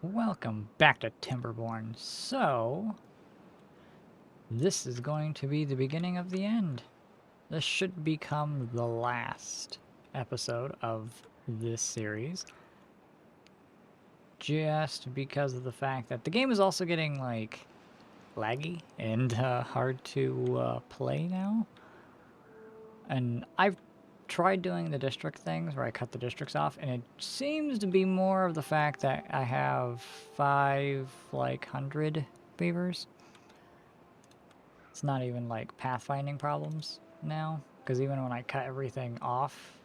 Welcome back to Timberborn. So, this is going to be the beginning of the end. This should become the last episode of this series. Just because of the fact that the game is also getting, like, laggy and hard to play now. And I've tried doing the district things where I cut the districts off, and it seems to be more of the fact that I have 500 beavers. It's not even like pathfinding problems now, because even when I cut everything off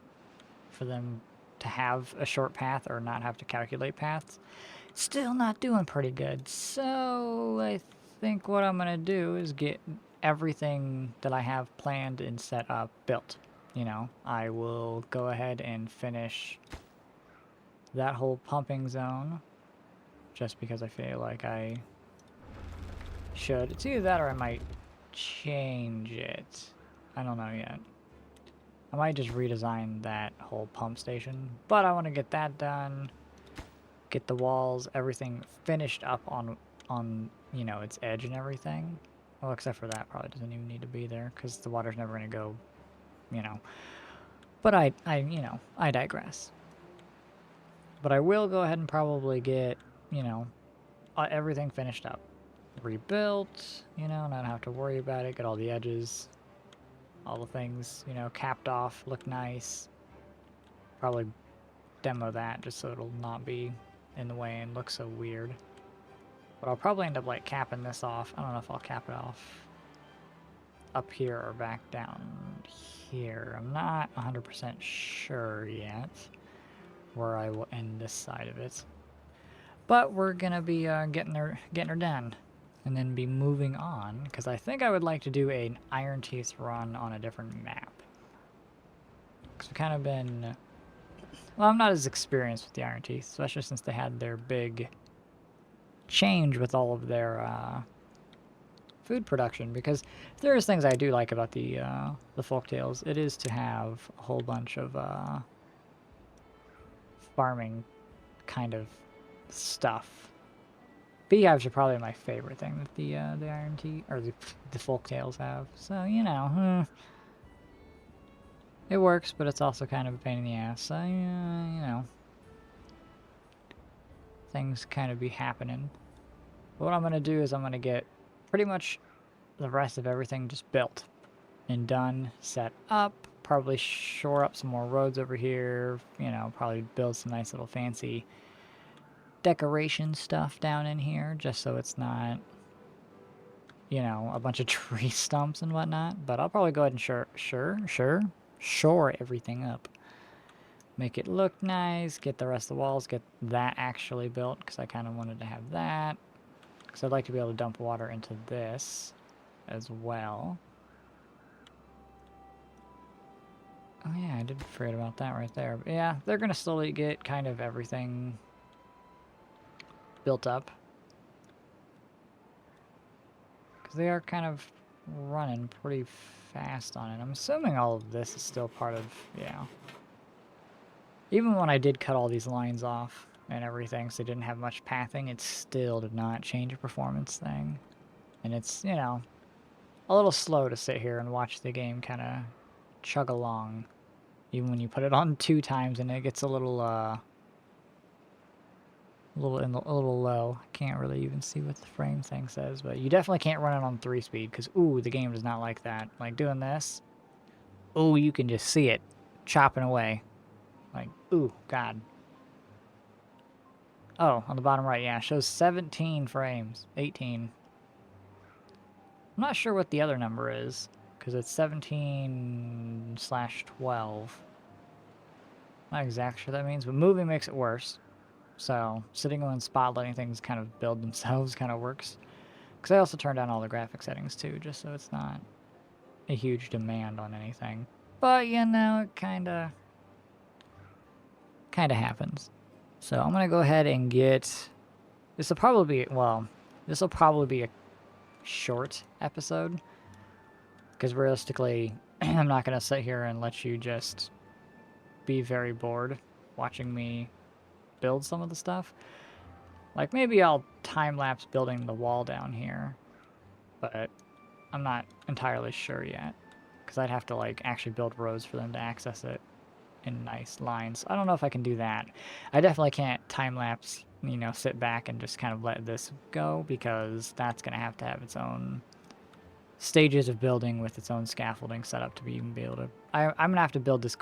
for them to have a short path or not have to calculate paths, still not doing pretty good. So I think what I'm gonna do is get everything that I have planned and set up built. You know, I will go ahead and finish that whole pumping zone just because I feel like I should. It's either that or I might change it. I don't know yet. I might just redesign that whole pump station, but I want to get that done, get the walls, everything finished up on you know, its edge and everything. Well, except for that, probably doesn't even need to be there because the water's never going to go, you know. But you know, I digress. But I will go ahead and probably get, you know, everything finished up. Rebuilt, you know, not have to worry about it, get all the edges, all the things, you know, capped off, look nice. Probably demo that just so it'll not be in the way and look so weird. But I'll probably end up like capping this off. I don't know if I'll cap it off up here or back down here. I'm not 100% sure yet where I will end this side of it. But we're gonna be getting her done, and then be moving on because I think I would like to do an Iron Teeth run on a different map. Because we've kind of been, well, I'm not as experienced with the Iron Teeth, especially since they had their big change with all of their food production. Because there is things I do like about the folktales. It is to have a whole bunch of farming kind of stuff. Beehives are probably my favorite thing that the Iron Teeth or the folktales have. So you know, it works, but it's also kind of a pain in the ass. So you know, things kind of be happening. But what I'm gonna do is I'm gonna get pretty much the rest of everything just built and done, set up. Probably shore up some more roads over here. You know, probably build some nice little fancy decoration stuff down in here, just so it's not, you know, a bunch of tree stumps and whatnot. But I'll probably go ahead and shore everything up. Make it look nice, get the rest of the walls, get that actually built, because I kind of wanted to have that. Because I'd like to be able to dump water into this as well. Oh yeah, I did forget about that right there. But yeah, they're going to slowly get kind of everything built up. Because they are kind of running pretty fast on it. I'm assuming all of this is still part of, yeah. Even when I did cut all these lines off and everything, so they didn't have much pathing, it still did not change a performance thing. And it's, you know, a little slow to sit here and watch the game kind of chug along. Even when you put it on 2 times and it gets a little low. I can't really even see what the frame thing says, but you definitely can't run it on 3 speed because, ooh, the game does not like that. Like doing this, ooh, you can just see it chopping away. Like, ooh, God. Oh, on the bottom right, yeah, it shows 17 frames, 18. I'm not sure what the other number is because it's 17/12. Not exactly sure what that means, but moving makes it worse. So sitting in one spot, letting things kind of build themselves kind of works. Because I also turned down all the graphic settings too, just so it's not a huge demand on anything. But you know, it kind of happens. So I'm gonna go ahead and get. This will probably be, well, this will probably be a short episode. Because realistically, I'm not gonna sit here and let you just be very bored watching me build some of the stuff. Like, maybe I'll time-lapse building the wall down here, but I'm not entirely sure yet, because I'd have to, like, actually build roads for them to access it in nice lines. I don't know if I can do that. I definitely can't time-lapse, you know, sit back and just kind of let this go, because that's going to have its own stages of building with its own scaffolding set up to be able to... I'm going to have to build this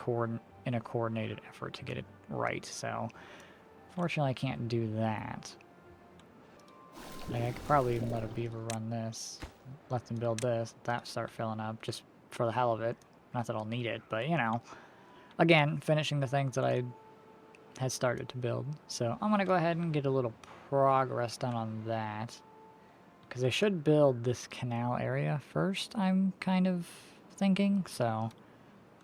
in a coordinated effort to get it right, so fortunately I can't do that. Like, I could probably even let a beaver run this, let them build this, let that start filling up just for the hell of it. Not that I'll need it, but you know. Again, finishing the things that I had started to build. So I'm going to go ahead and get a little progress done on that. Because I should build this canal area first, I'm kind of thinking. So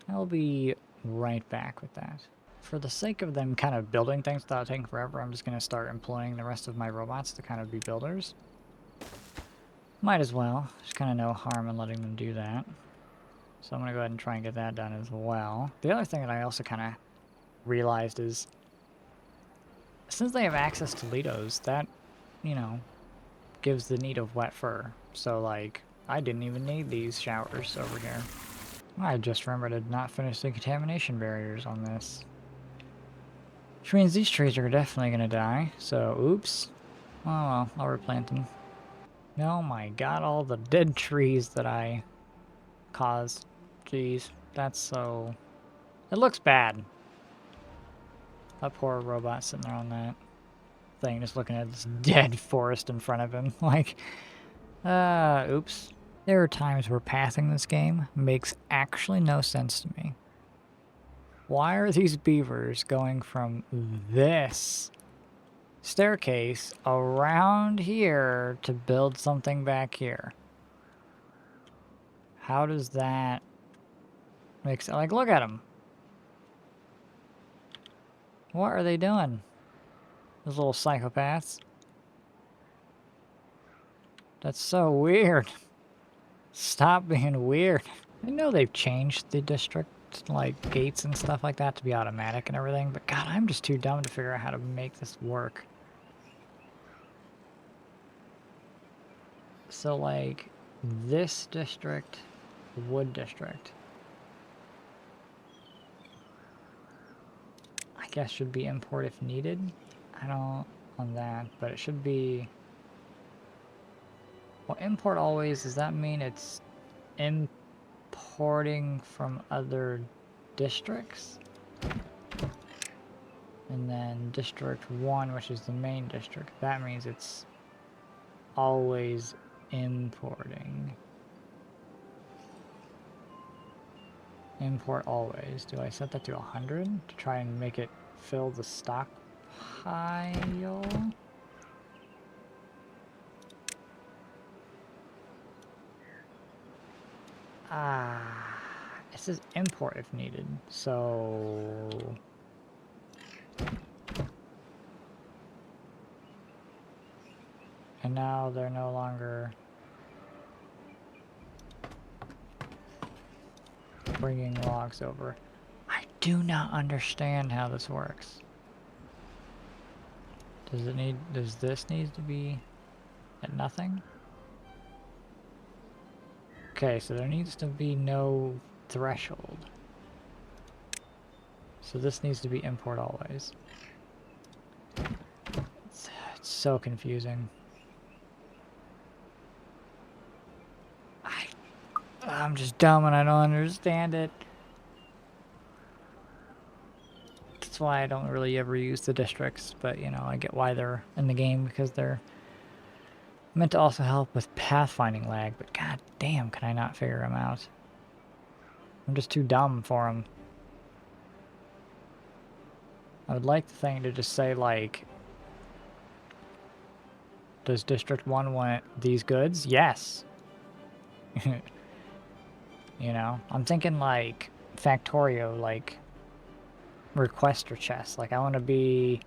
I'll be right back with that. For the sake of them kind of building things without taking forever, I'm just going to start employing the rest of my robots to kind of be builders. Might as well. There's kind of no harm in letting them do that. So I'm going to go ahead and try and get that done as well. The other thing that I also kind of realized is, since they have access to Litos, that, you know, gives the need of wet fur. So, like, I didn't even need these showers over here. I just remembered I did not finish the contamination barriers on this. Which means these trees are definitely going to die. So, oops. Oh well, I'll replant them. Oh my god, all the dead trees that I caused. Jeez, that's so... It looks bad. That poor robot sitting there on that thing, just looking at this dead forest in front of him. Like, oops. There are times where pathing this game makes actually no sense to me. Why are these beavers going from this staircase around here to build something back here? How does that make sense? Like, look at them. What are they doing? Those little psychopaths. That's so weird. Stop being weird. I know they've changed the district, like, gates and stuff like that to be automatic and everything, but god, I'm just too dumb to figure out how to make this work. So, like, this district, wood district, I guess should be import if needed. I don't on that, but it should be... Well, import always, does that mean it's importing from other districts? And then District 1, which is the main district, that means it's always importing. Import always. Do I set that to 100 to try and make it fill the stockpile? It says import if needed, so... And now they're no longer bringing logs over. I do not understand how this works. Does this need to be at nothing? Okay, so there needs to be no threshold. So this needs to be import always. It's so confusing. I'm just dumb and I don't understand it. That's why I don't really ever use the districts, but you know, I get why they're in the game, because they're meant to also help with pathfinding lag, but god damn, can I not figure them out? I'm just too dumb for them. I would like the thing to just say, like, does District 1 want these goods? Yes. You know, I'm thinking like Factorio, like requester chest. Like I want to be,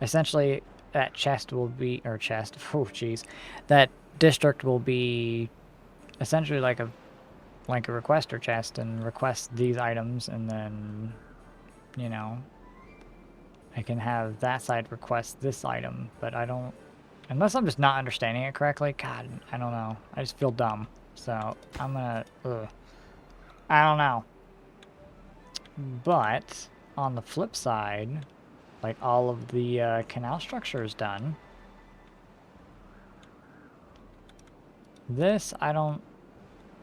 essentially that chest will be, or chest, oh jeez, that district will be essentially like a requester chest and request these items, and then, you know, I can have that side request this item, but I don't... Unless I'm just not understanding it correctly. God, I don't know. I just feel dumb. So, I'm gonna... Ugh. I don't know. But, on the flip side, like all of the canal structure is done. This, I don't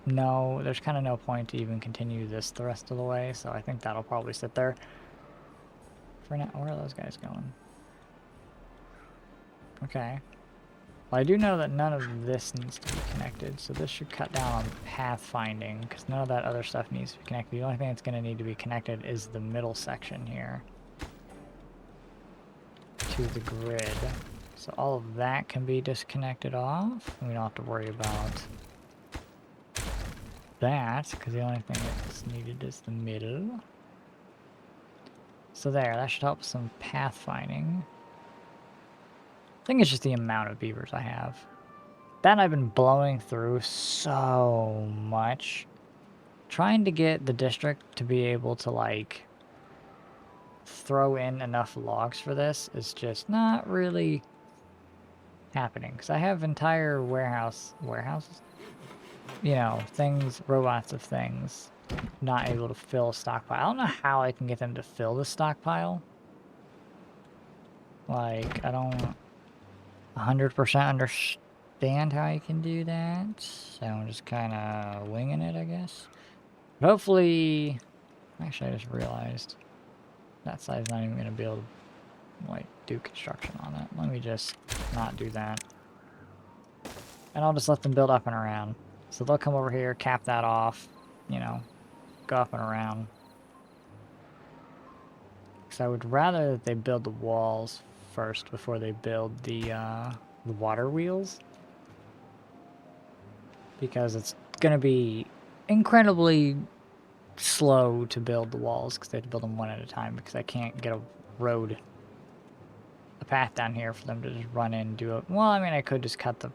know. There's kind of no point to even continue this the rest of the way, so I think that'll probably sit there. For now, where are those guys going? Okay. Well, I do know that none of this needs to be connected, so this should cut down on pathfinding, because none of that other stuff needs to be connected. The only thing that's going to need to be connected is the middle section here to the grid. So all of that can be disconnected off, and we don't have to worry about that, because the only thing that's needed is the middle. So there, that should help some pathfinding. I think it's just the amount of beavers I have. That I've been blowing through so much. Trying to get the district to be able to, like, throw in enough logs for this is just not really happening. Because I have entire warehouses? You know, things, robots of things, not able to fill a stockpile. I don't know how I can get them to fill the stockpile. Like, I don't 100% understand how you can do that, so I'm just kind of winging it, I guess. But hopefully, actually I just realized that side's not even going to be able to, like, do construction on it. Let me just not do that. And I'll just let them build up and around. So they'll come over here, cap that off, you know, go up and around. Because I would rather that they build the walls first before they build the water wheels, because it's going to be incredibly slow to build the walls because they have to build them one at a time, because I can't get a road, a path down here for them to just run in and do it. Well, I mean, I could just cut the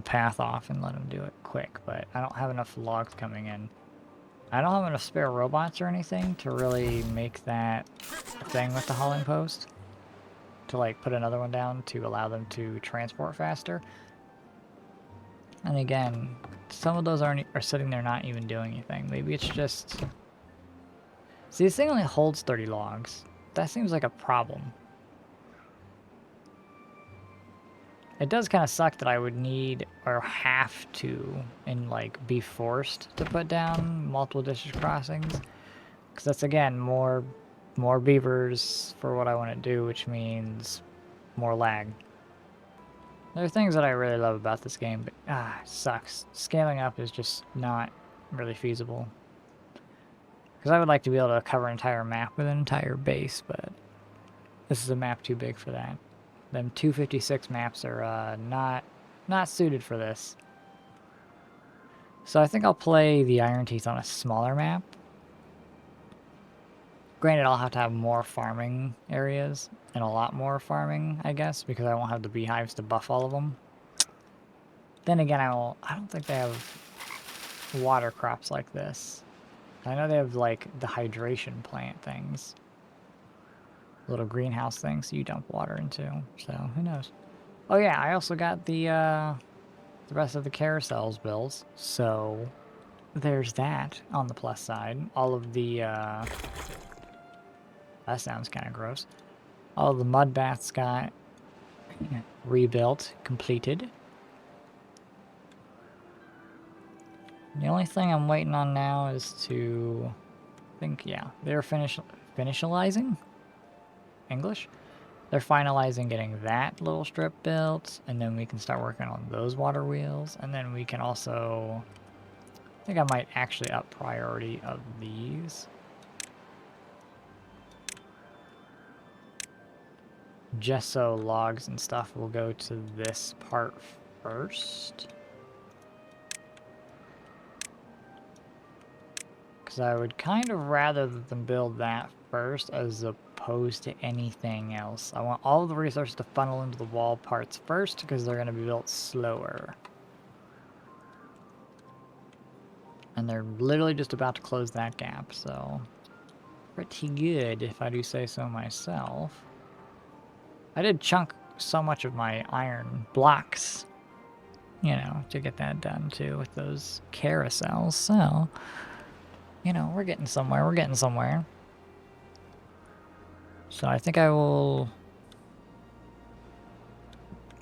path off and let them do it quick, but I don't have enough logs coming in. I don't have enough spare robots or anything to really make that a thing with the hauling post. To, like, put another one down to allow them to transport faster. And again, some of those are sitting there not even doing anything. Maybe it's just... See, this thing only holds 30 logs. That seems like a problem. It does kind of suck that I would need, or have to, and, like, be forced to put down multiple district crossings. Because that's, again, more beavers for what I want to do, which means more lag. There are things that I really love about this game, but it sucks. Scaling up is just not really feasible. Because I would like to be able to cover an entire map with an entire base, but this is a map too big for that. Them 256 maps are not suited for this. So I think I'll play the Iron Teeth on a smaller map. Granted, I'll have to have more farming areas, and a lot more farming, I guess, because I won't have the beehives to buff all of them. Then again, I don't think they have water crops like this. I know they have, like, the hydration plant things. Little greenhouse things you dump water into, so who knows. Oh yeah, I also got the rest of the carousels built, so there's that on the plus side. All of the, that sounds kind of gross. All the mud baths got rebuilt, completed. The only thing I'm waiting on now is to, I think, yeah, they're finishalizing? English? They're finalizing getting that little strip built, and then we can start working on those water wheels, and then we can also, I think I might actually up priority of these. Just so logs and stuff will go to this part first. Because I would kind of rather them build that first as opposed to anything else. I want all of the resources to funnel into the wall parts first because they're going to be built slower. And they're literally just about to close that gap, so... pretty good, if I do say so myself. I did chunk so much of my iron blocks, you know, to get that done too with those carousels, so, you know, we're getting somewhere, we're getting somewhere. So I think I will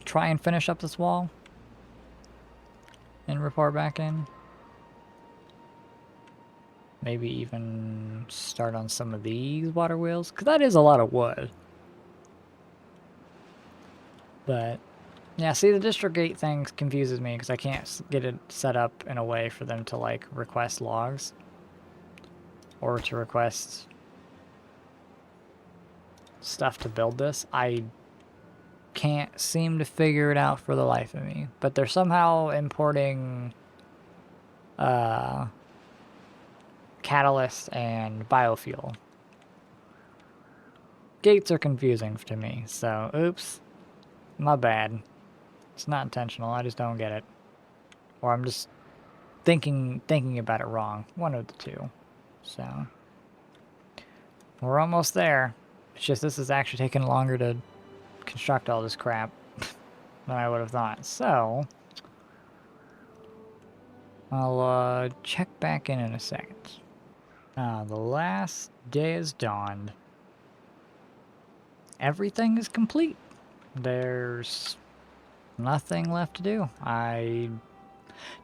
try and finish up this wall and report back in. Maybe even start on some of these water wheels, because that is a lot of wood. But, yeah, see, the district gate thing confuses me, because I can't get it set up in a way for them to, like, request logs. Or to request stuff to build this. I can't seem to figure it out for the life of me. But they're somehow importing catalyst and biofuel. Gates are confusing to me, so oops. My bad. It's not intentional, I just don't get it. Or I'm just thinking about it wrong. One of the two. So we're almost there. It's just this is actually taking longer to construct all this crap than I would have thought. So I'll check back in a second. The last day has dawned. Everything is complete. There's nothing left to do. I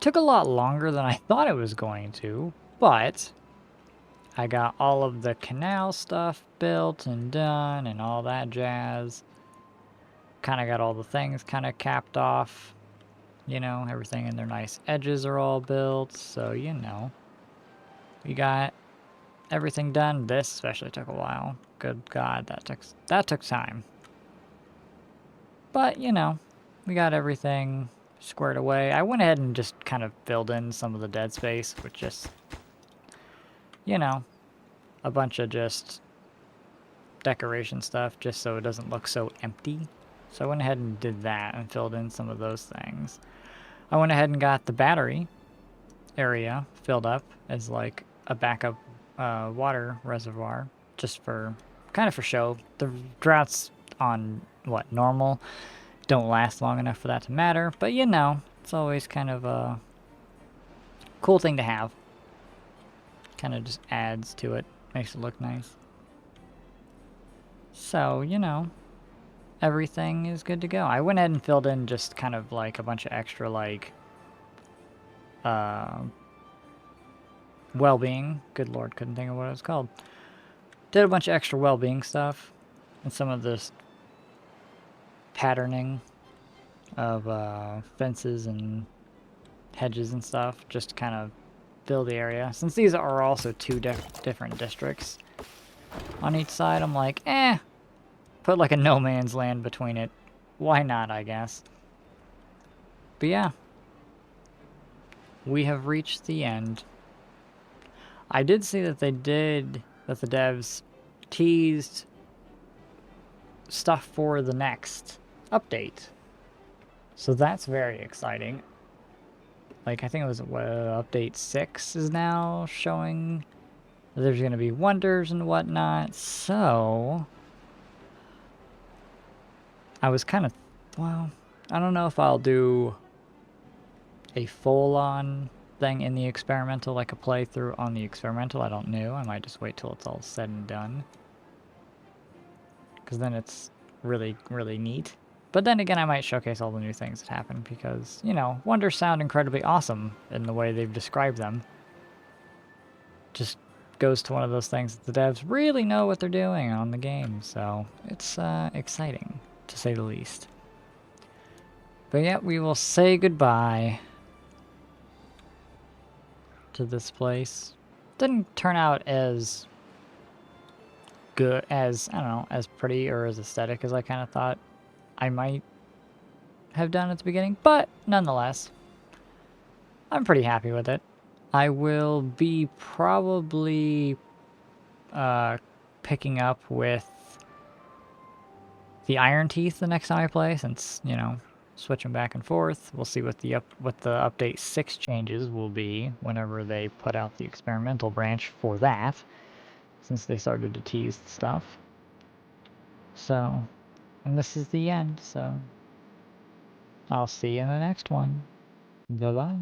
took a lot longer than I thought it was going to, but I got all of the canal stuff built and done and all that jazz. Kind of got all the things kind of capped off. You know, everything in their nice edges are all built, so you know. We got everything done. This especially took a while. Good God, that took time. But, you know, we got everything squared away. I went ahead and just kind of filled in some of the dead space with just, you know, a bunch of just decoration stuff just so it doesn't look so empty. So I went ahead and did that and filled in some of those things. I went ahead and got the battery area filled up as like a backup water reservoir just for kind of for show. The droughts on what normal don't last long enough for that to matter, but you know, it's always kind of a cool thing to have. Kind of just adds to it, makes it look nice. So, you know, everything is good to go. I went ahead and filled in just kind of like a bunch of extra like well-being. Good lord, couldn't think of what it was called. Did a bunch of extra well-being stuff and some of this patterning of fences and hedges and stuff just to kind of fill the area. Since these are also two different districts on each side, I'm like, put like a no man's land between it. Why not, I guess. But yeah, we have reached the end. I did see that the devs teased stuff for the next update. So that's very exciting. Like, I think it was, update 6 is now showing that there's going to be wonders and whatnot. So I was kind of, well, I don't know if I'll do a full-on thing in the experimental, like a playthrough on the experimental. I don't know. I might just wait till it's all said and done. Because then it's really, really neat. But then again, I might showcase all the new things that happen because, you know, wonders sound incredibly awesome in the way they've described them. Just goes to one of those things that the devs really know what they're doing on the game, so it's exciting, to say the least. But yeah, we will say goodbye to this place. Didn't turn out as good as, I don't know, as pretty or as aesthetic as I kind of thought I might have done at the beginning, but nonetheless, I'm pretty happy with it. I will be probably picking up with the Iron Teeth the next time I play, since, you know, switching back and forth. We'll see what the update 6 changes will be whenever they put out the experimental branch for that. since they started to tease stuff. So, and this is the end, so I'll see you in the next one. Bye-bye.